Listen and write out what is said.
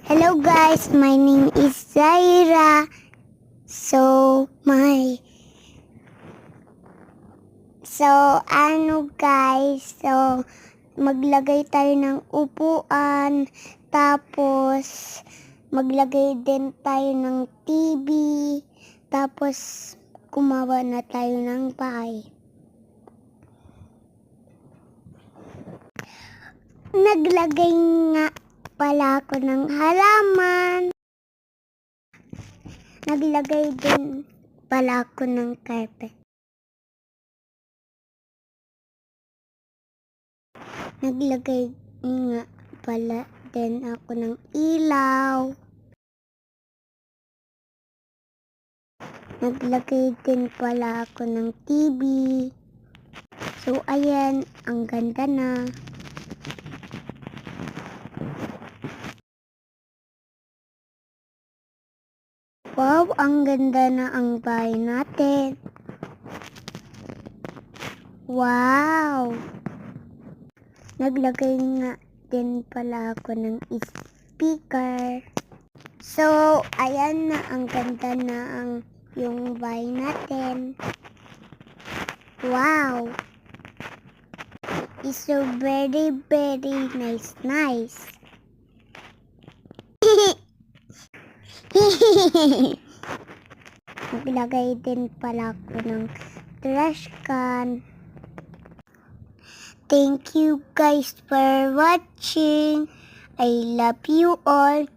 Hello guys, my name is Zaira. So guys, maglagay tayo ng upuan, tapos maglagay din tayo ng TV, tapos gumawa na tayo ng bahay. Naglagay nga pala ako ng halaman. Naglagay din pala ako ng carpet. Naglagay nga pala din ako ng ilaw. Naglagay din pala ako ng TV. So ayan, ang ganda na. Wow, ang ganda na ang bahay natin. Wow! Naglagay nga din pala ako ng speaker. So, ayan na, ang ganda na ang yung bahay natin. Wow! It's so very, very nice. Naglagay din pala ako ng trash can. Thank you guys for watching. I love you all.